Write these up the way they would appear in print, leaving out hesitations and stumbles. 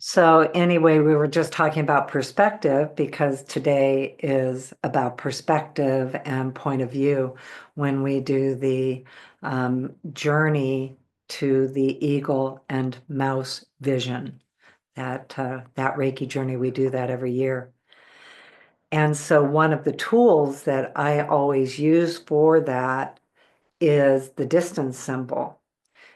So anyway, we were just talking about perspective because today is about perspective and point of view when we do the journey to the eagle and mouse vision. That Reiki journey, we do that every year. And so one of the tools that I always use for that is the distance symbol,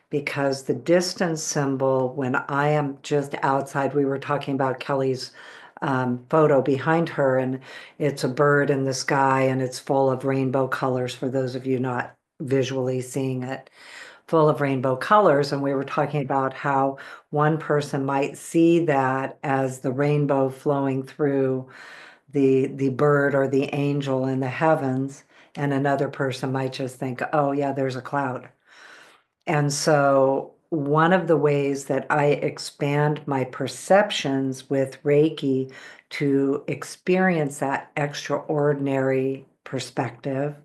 because the distance symbol, when I am just outside, we were talking about Kelly's photo behind her, and it's a bird in the sky and it's full of rainbow colors for those of you not visually seeing it, full of rainbow colors. And we were talking about how one person might see that as the rainbow flowing through the bird or the angel in the heavens, and another person might just think, oh yeah, there's a cloud. And so one of the ways that I expand my perceptions with Reiki to experience that extraordinary perspective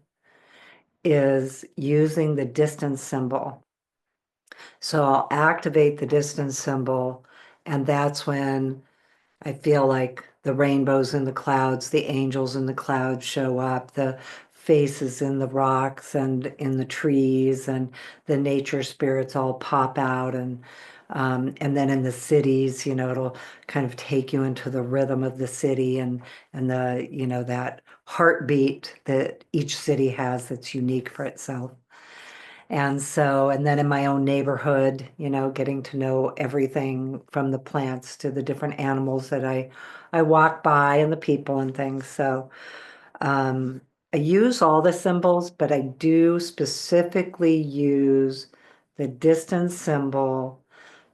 is using the distance symbol. So I'll activate the distance symbol, and that's when I feel like the rainbows in the clouds, the angels in the clouds show up, the faces in the rocks and in the trees, and the nature spirits all pop out. And then in the cities, it'll kind of take you into the rhythm of the city and that heartbeat that each city has that's unique for itself. And then in my own neighborhood, getting to know everything from the plants to the different animals that I walk by and the people and things. So I use all the symbols, but I do specifically use the distance symbol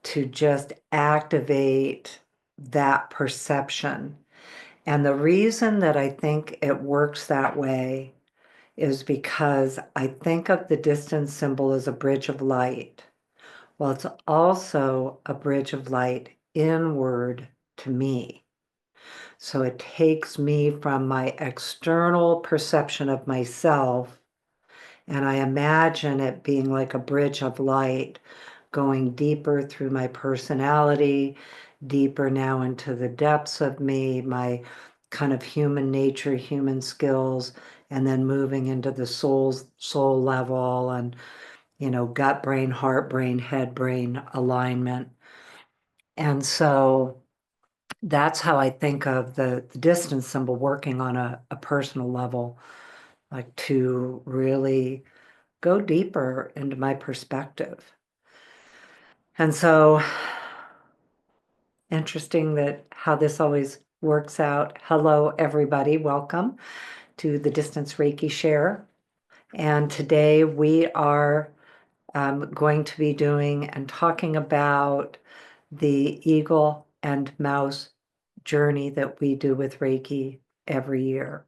to just activate that perception. And the reason that I think it works that way is because I think of the distance symbol as a bridge of light. Well, it's also a bridge of light inward to me. So it takes me from my external perception of myself, and I imagine it being like a bridge of light going deeper through my personality, deeper now into the depths of me, my kind of human nature, human skills, and then moving into the soul level and gut brain, heart brain, head brain alignment. And so that's how I think of the distance symbol working on a personal level, like to really go deeper into my perspective. And so interesting that how this always works out. Hello, everybody. Welcome to the Distance Reiki Share. And today we are going to be doing and talking about the eagle and mouse journey that we do with Reiki every year.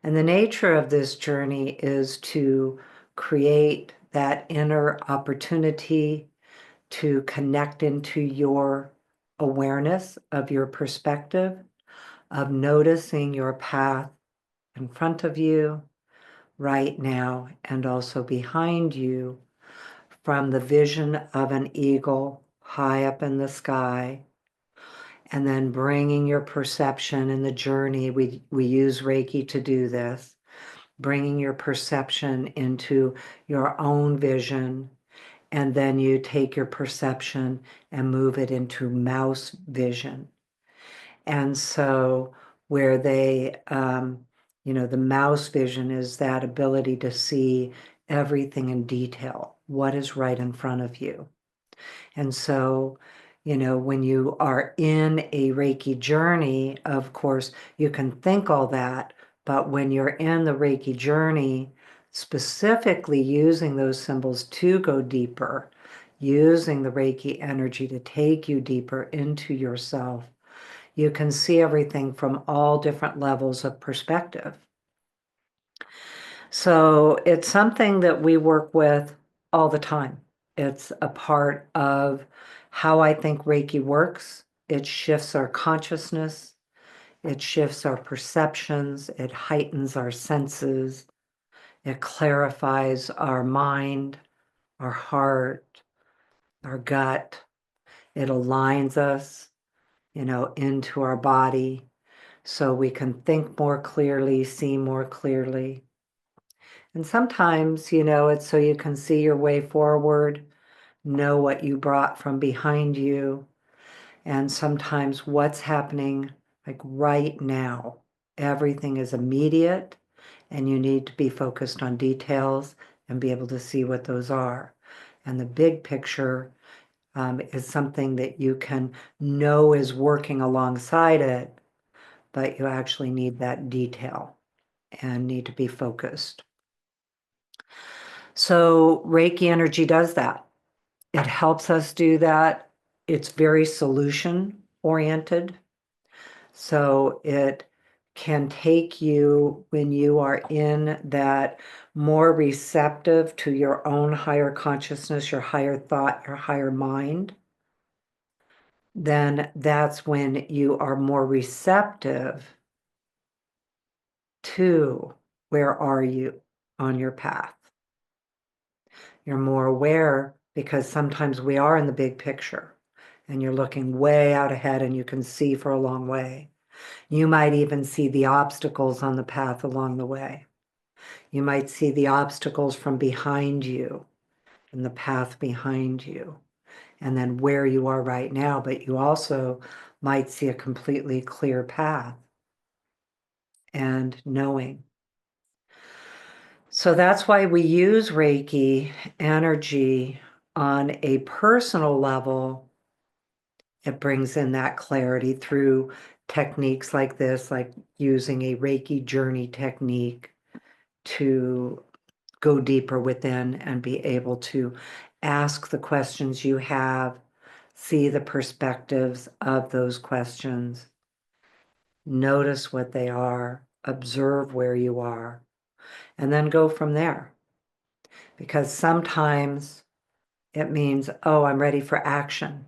And the nature of this journey is to create that inner opportunity to connect into your awareness of your perspective, of noticing your path in front of you right now and also behind you, from the vision of an eagle high up in the sky, and then bringing your perception in the journey. We use Reiki to do this, bringing your perception into your own vision, and then you take your perception and move it into mouse vision. And so where the mouse vision is that ability to see everything in detail, what is right in front of you. And so, when you are in a Reiki journey, of course, you can think all that, but when you're in the Reiki journey, specifically using those symbols to go deeper, using the Reiki energy to take you deeper into yourself, you can see everything from all different levels of perspective. So it's something that we work with all the time. It's a part of how I think Reiki works. It shifts our consciousness, it shifts our perceptions, it heightens our senses, it clarifies our mind, our heart, our gut. It aligns us, into our body so we can think more clearly, see more clearly. And sometimes, it's so you can see your way forward, know what you brought from behind you, and sometimes what's happening like right now. Everything is immediate, and you need to be focused on details and be able to see what those are. And the big picture is something that you can know is working alongside it, but you actually need that detail and need to be focused. So Reiki energy does that. It helps us do that. It's very solution oriented. So it can take you when you are in that more receptive to your own higher consciousness, your higher thought, your higher mind. Then that's when you are more receptive to where are you on your path. You're more aware because sometimes we are in the big picture and you're looking way out ahead and you can see for a long way. You might even see the obstacles on the path along the way. You might see the obstacles from behind you and the path behind you and then where you are right now, but you also might see a completely clear path and knowing. So that's why we use Reiki energy on a personal level. It brings in that clarity through techniques like this, like using a Reiki journey technique to go deeper within and be able to ask the questions you have, see the perspectives of those questions, notice what they are, observe where you are, and then go from there. Because sometimes it means, oh, I'm ready for action.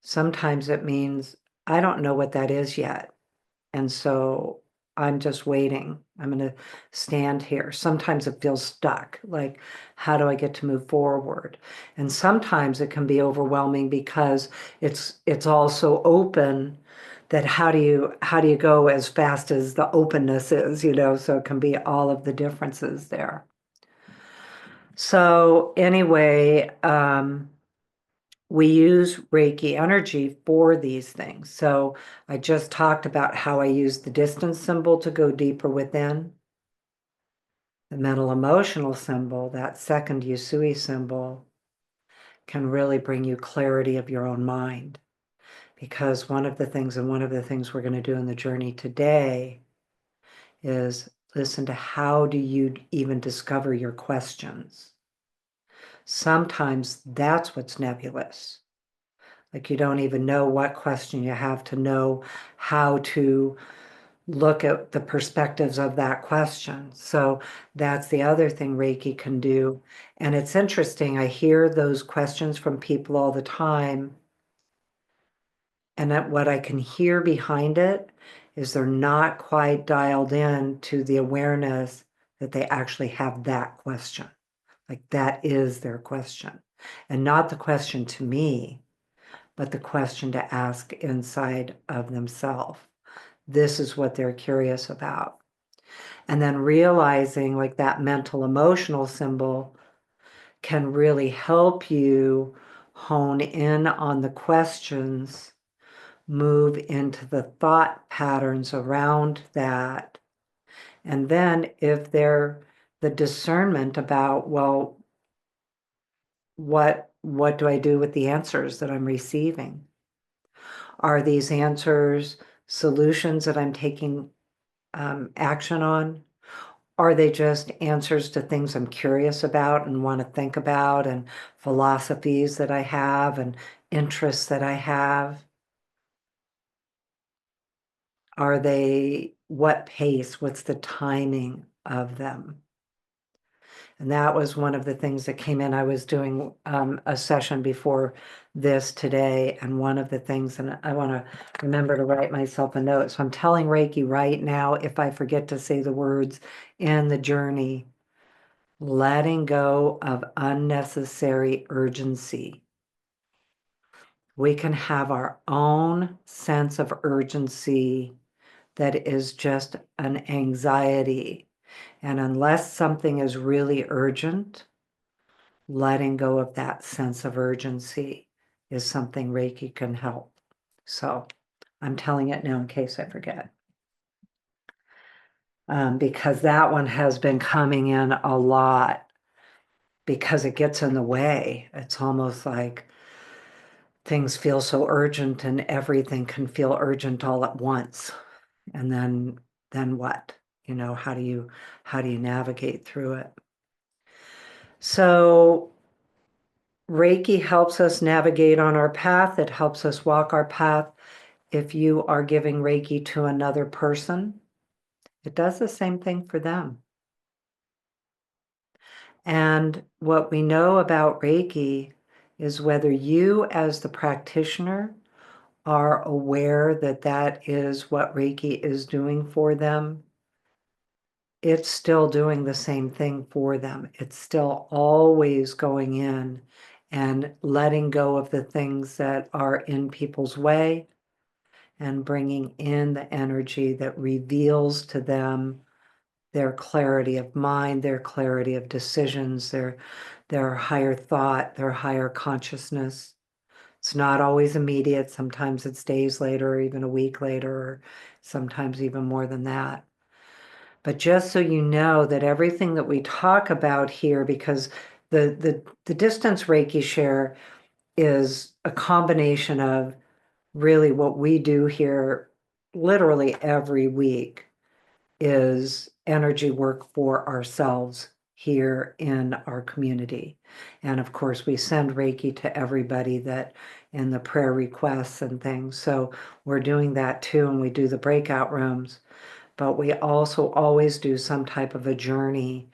Sometimes it means, I don't know what that is yet. And so I'm just waiting. I'm going to stand here. Sometimes it feels stuck. Like, how do I get to move forward? And sometimes it can be overwhelming because it's all so open that how do you go as fast as the openness is, so it can be all of the differences there. So anyway, we use Reiki energy for these things. So I just talked about how I use the distance symbol to go deeper within. The mental emotional symbol, that second Usui symbol, can really bring you clarity of your own mind. Because one of the things we're going to do in the journey today is listen to how do you even discover your questions. Sometimes that's what's nebulous. Like you don't even know what question you have to know how to look at the perspectives of that question. So that's the other thing Reiki can do. And it's interesting, I hear those questions from people all the time. And that what I can hear behind it is they're not quite dialed in to the awareness that they actually have that question. Like that is their question. And not the question to me, but the question to ask inside of themselves. This is what they're curious about. And then realizing like that mental emotional symbol can really help you hone in on the questions, move into the thought patterns around that. And then if they're the discernment about, well, what do I do with the answers that I'm receiving? Are these answers solutions that I'm taking action on? Are they just answers to things I'm curious about and want to think about and philosophies that I have and interests that I have? Are they, what pace, what's the timing of them? And that was one of the things that came in. I was doing a session before this today, and one of the things, and I want to remember to write myself a note. So I'm telling Reiki right now, if I forget to say the words in the journey, letting go of unnecessary urgency. we can have our own sense of urgency that is just an anxiety. And unless something is really urgent, letting go of that sense of urgency is something Reiki can help. So I'm telling it now in case I forget. Because that one has been coming in a lot because it gets in the way. It's almost like things feel so urgent and everything can feel urgent all at once. And then what? How do you navigate through it? So Reiki helps us navigate on our path. It helps us walk our path. If you are giving Reiki to another person, it does the same thing for them. And what we know about Reiki is whether you, as the practitioner, are aware that that is what Reiki is doing for them, it's still doing the same thing for them. It's still always going in and letting go of the things that are in people's way and bringing in the energy that reveals to them their clarity of mind, their clarity of decisions, their higher thought, their higher consciousness. It's not always immediate. Sometimes it's days later, or even a week later, or sometimes even more than that. But just so you know that everything that we talk about here, because the distance Reiki share is a combination of really what we do here literally every week is energy work for ourselves here in our community. And of course, we send Reiki to everybody that in the prayer requests and things. So we're doing that too, and we do the breakout rooms. But we also always do some type of a journey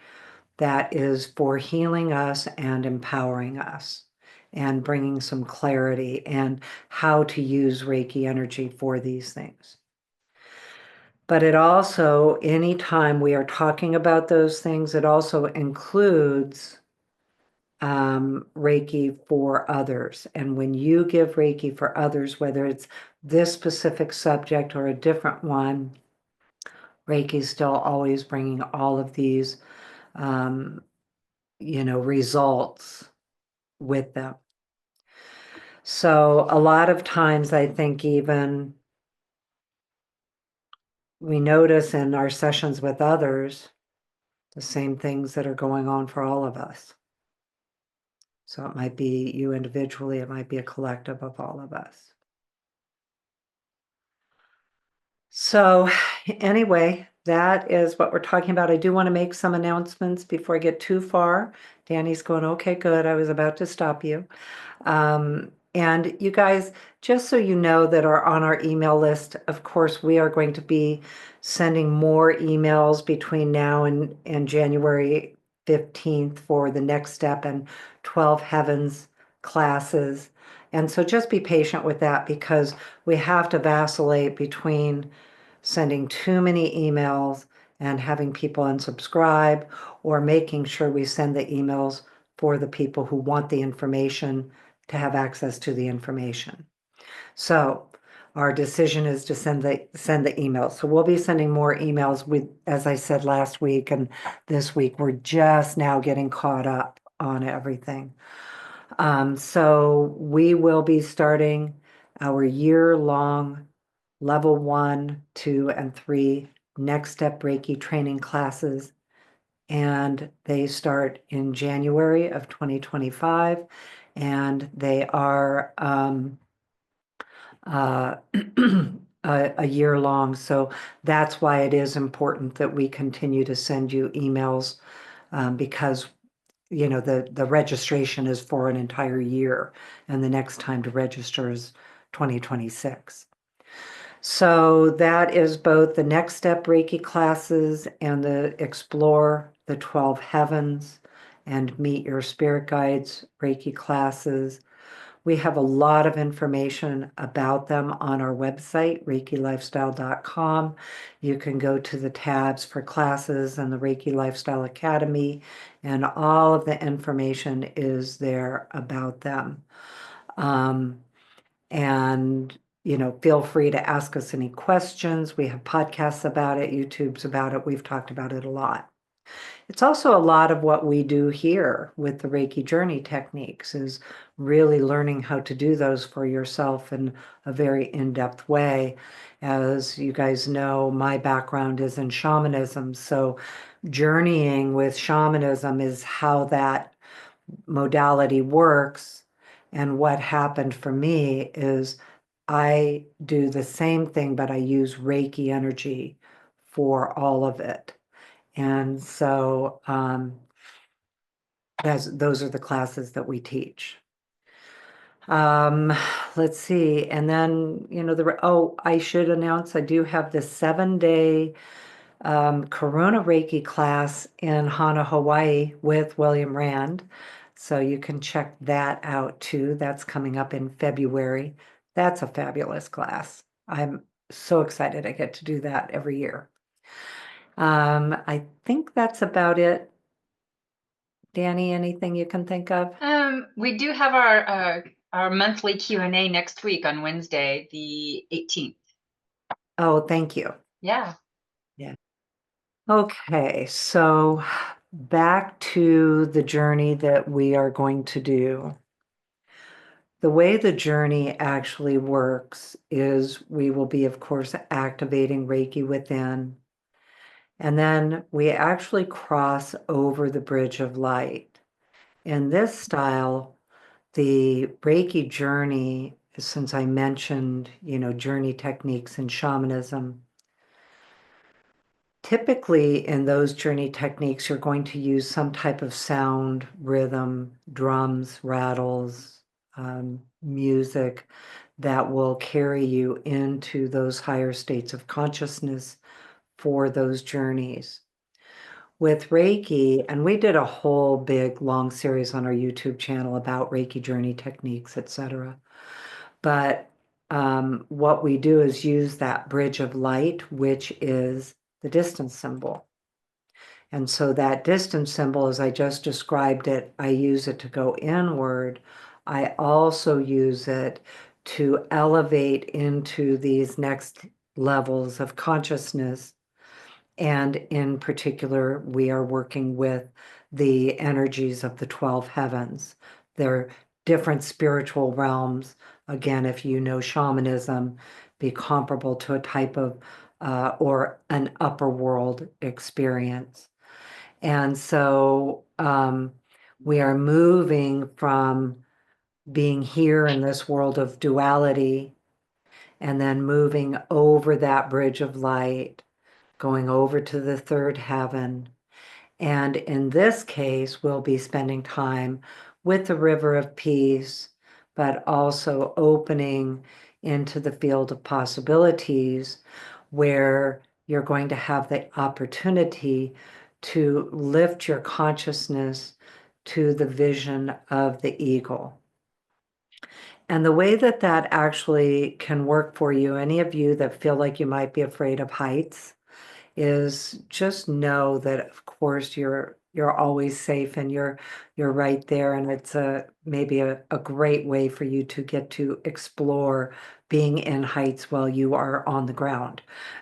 that is for healing us and empowering us and bringing some clarity and how to use Reiki energy for these things. But it also, anytime we are talking about those things, it also includes Reiki for others. And when you give Reiki for others, whether it's this specific subject or a different one, Reiki is still always bringing all of these, results with them. So a lot of times I think even we notice in our sessions with others, the same things that are going on for all of us. So it might be you individually, it might be a collective of all of us. So anyway, that is what we're talking about. I do want to make some announcements before I get too far. Danny's going, okay, good. I was about to stop you. And you guys, just so you know that are on our email list, of course, we are going to be sending more emails between now and January 15th for the next step and 12 Heavens classes. And so just be patient with that because we have to vacillate between sending too many emails and having people unsubscribe or making sure we send the emails for the people who want the information to have access to the information. So our decision is to send the emails. So we'll be sending more emails with, as I said last week and this week, we're just now getting caught up on everything. So we will be starting our year-long level 1, 2, and 3 next step Reiki training classes. And they start in January of 2025. And they are a year long. So that's why it is important that we continue to send you emails because the registration is for an entire year and the next time to register is 2026. So that is both the Next Step Reiki classes and the Explore the 12 Heavens and Meet Your Spirit Guides Reiki classes. We have a lot of information about them on our website, ReikiLifestyle.com. You can go to the tabs for classes and the Reiki Lifestyle Academy, and all of the information is there about them. And, feel free to ask us any questions. We have podcasts about it, YouTube's about it. We've talked about it a lot. It's also a lot of what we do here with the Reiki journey techniques is really learning how to do those for yourself in a very in-depth way. As you guys know, my background is in shamanism, so journeying with shamanism is how that modality works. And what happened for me is I do the same thing, but I use Reiki energy for all of it. And so those are the classes that we teach. Um, let's see. And then, I should announce I do have the 7-day Corona Reiki class in Hana, Hawaii with William Rand. So you can check that out too. That's coming up in February. That's a fabulous class. I'm so excited I get to do that every year. I think that's about it. Danny, anything you can think of? We do have our monthly Q&A next week on Wednesday, the 18th. Oh, thank you. Yeah. Yeah. Okay, so back to the journey that we are going to do. The way the journey actually works is we will be, of course, activating Reiki within, and then we actually cross over the bridge of light. In this style, the Reiki journey, since I mentioned, journey techniques in shamanism, typically in those journey techniques, you're going to use some type of sound, rhythm, drums, rattles, music that will carry you into those higher states of consciousness for those journeys. With Reiki, and we did a whole big long series on our YouTube channel about Reiki journey techniques, etc. But what we do is use that bridge of light, which is the distance symbol. And so that distance symbol, as I just described it, I use it to go inward. I also use it to elevate into these next levels of consciousness. And in particular, we are working with the energies of the 12 heavens. They're different spiritual realms. Again, if you know shamanism, be comparable to a type of or an upper world experience. And so we are moving from being here in this world of duality and then moving over that bridge of light, going over to the third heaven. And in this case, we'll be spending time with the river of peace, but also opening into the field of possibilities where you're going to have the opportunity to lift your consciousness to the vision of the eagle. And the way that that actually can work for you, any of you that feel like you might be afraid of heights, is just know that of course you're always safe and you're right there, and it's maybe a great way for you to get to explore being in heights while you are on the ground.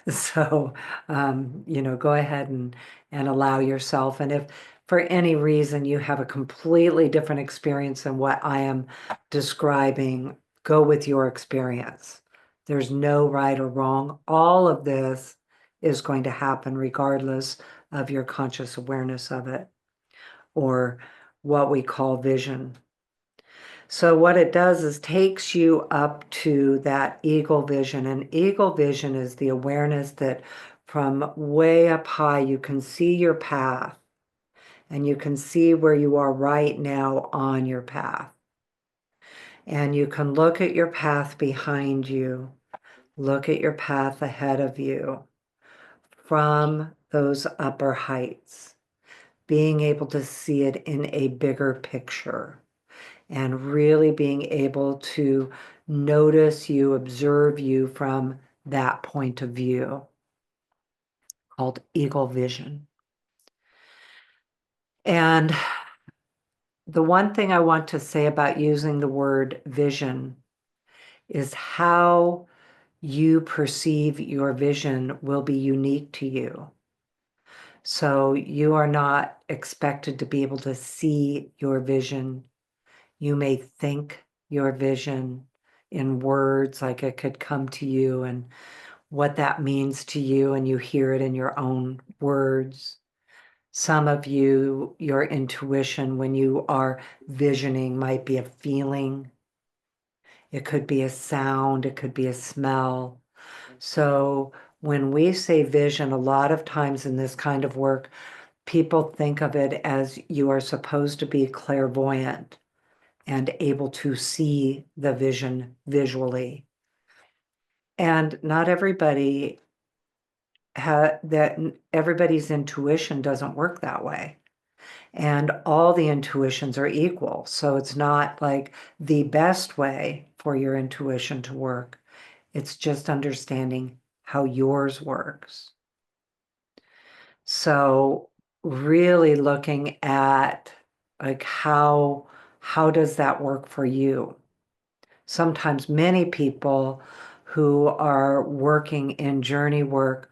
So go ahead and allow yourself, and if for any reason you have a completely different experience than what I am describing, go with your experience. There's no right or wrong. All of this is going to happen regardless of your conscious awareness of it, or what we call vision. So what it does is takes you up to that eagle vision. And eagle vision is the awareness that from way up high, you can see your path and you can see where you are right now on your path. And you can look at your path behind you, look at your path ahead of you, from those upper heights, being able to see it in a bigger picture and really being able to notice you, observe you from that point of view, called eagle vision. And the one thing I want to say about using the word vision is how you perceive your vision will be unique to you. So you are not expected to be able to see your vision. You may think your vision in words, like it could come to you and what that means to you, and you hear it in your own words. Some of you, your intuition when you are visioning might be a feeling. It could be a sound, it could be a smell. So when we say vision, a lot of times in this kind of work, people think of it as you are supposed to be clairvoyant and able to see the vision visually. And not everybody that everybody's intuition doesn't work that way. And all the intuitions are equal. So it's not like the best way for your intuition to work. It's just understanding how yours works. So really looking at like how does that work for you? Sometimes many people who are working in journey work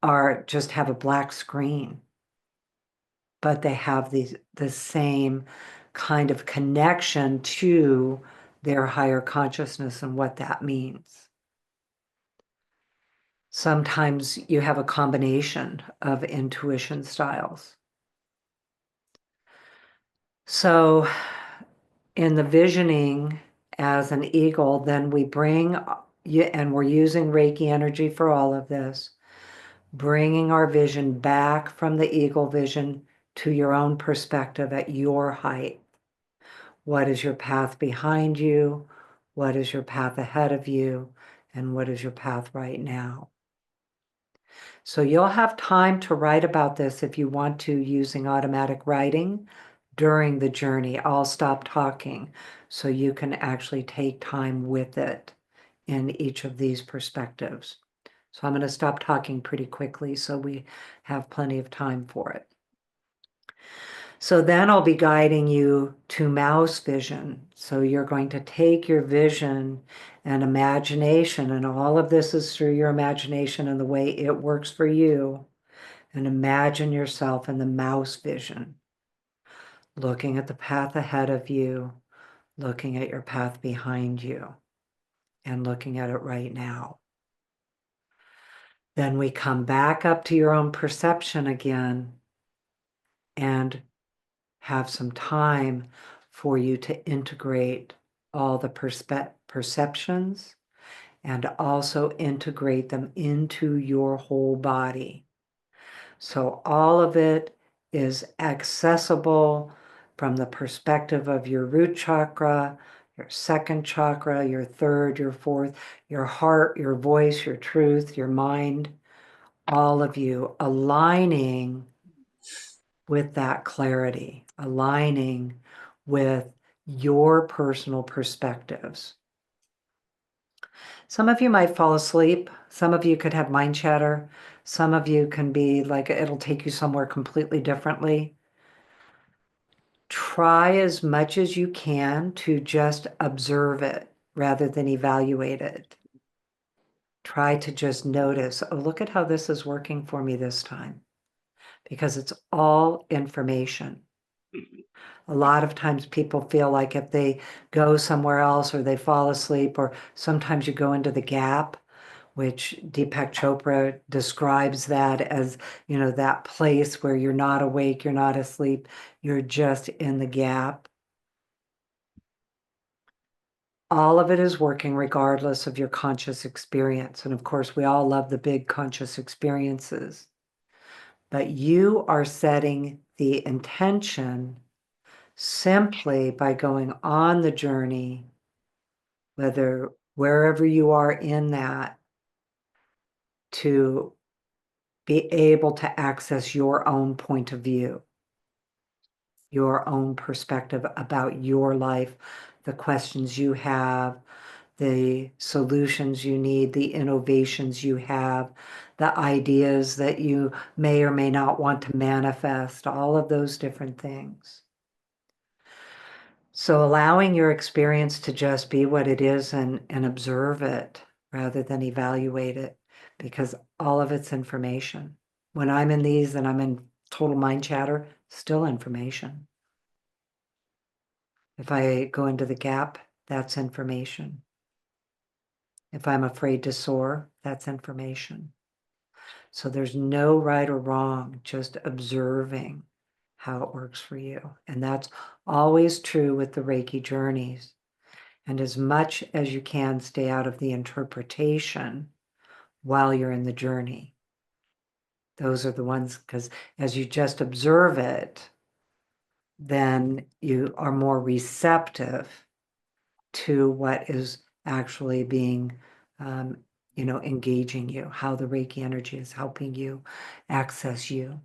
are just have a black screen, but they have the same kind of connection to their higher consciousness and what that means. Sometimes you have a combination of intuition styles. So in the visioning as an eagle, then we bring, and we're using Reiki energy for all of this, bringing our vision back from the eagle vision to your own perspective at your height. What is your path behind you? What is your path ahead of you? And what is your path right now? So you'll have time to write about this if you want to, using automatic writing during the journey. I'll stop talking so you can actually take time with it in each of these perspectives. So I'm going to stop talking pretty quickly so we have plenty of time for it. So then I'll be guiding you to mouse vision. So you're going to take your vision and imagination, and all of this is through your imagination and the way it works for you. And imagine yourself in the mouse vision, looking at the path ahead of you, looking at your path behind you, and looking at it right now. Then we come back up to your own perception again and have some time for you to integrate all the perceptions and also integrate them into your whole body. So all of it is accessible from the perspective of your root chakra, your second chakra, your third, your fourth, your heart, your voice, your truth, your mind, all of you aligning with that clarity, aligning with your personal perspectives. Some of you might fall asleep. Some of you could have mind chatter. Some of you can be like, it'll take you somewhere completely differently. Try as much as you can to just observe it rather than evaluate it. Try to just notice, oh, look at how this is working for me this time, because it's all information. A lot of times people feel like if they go somewhere else or they fall asleep, or sometimes you go into the gap, which Deepak Chopra describes that as, that place where you're not awake, you're not asleep, you're just in the gap. All of it is working regardless of your conscious experience. And of course, we all love the big conscious experiences. But you are setting the intention simply by going on the journey, wherever you are in that, to be able to access your own point of view, your own perspective about your life, the questions you have, the solutions you need, the innovations you have, the ideas that you may or may not want to manifest, all of those different things. So allowing your experience to just be what it is and observe it rather than evaluate it, because all of it's information. When I'm in these and I'm in total mind chatter, still information. If I go into the gap, that's information. If I'm afraid to soar, that's information. So there's no right or wrong, just observing how it works for you. And that's always true with the Reiki journeys. And as much as you can, stay out of the interpretation while you're in the journey. Those are the ones, because as you just observe it, then you are more receptive to what is actually being, engaging you, how the Reiki energy is helping you access you.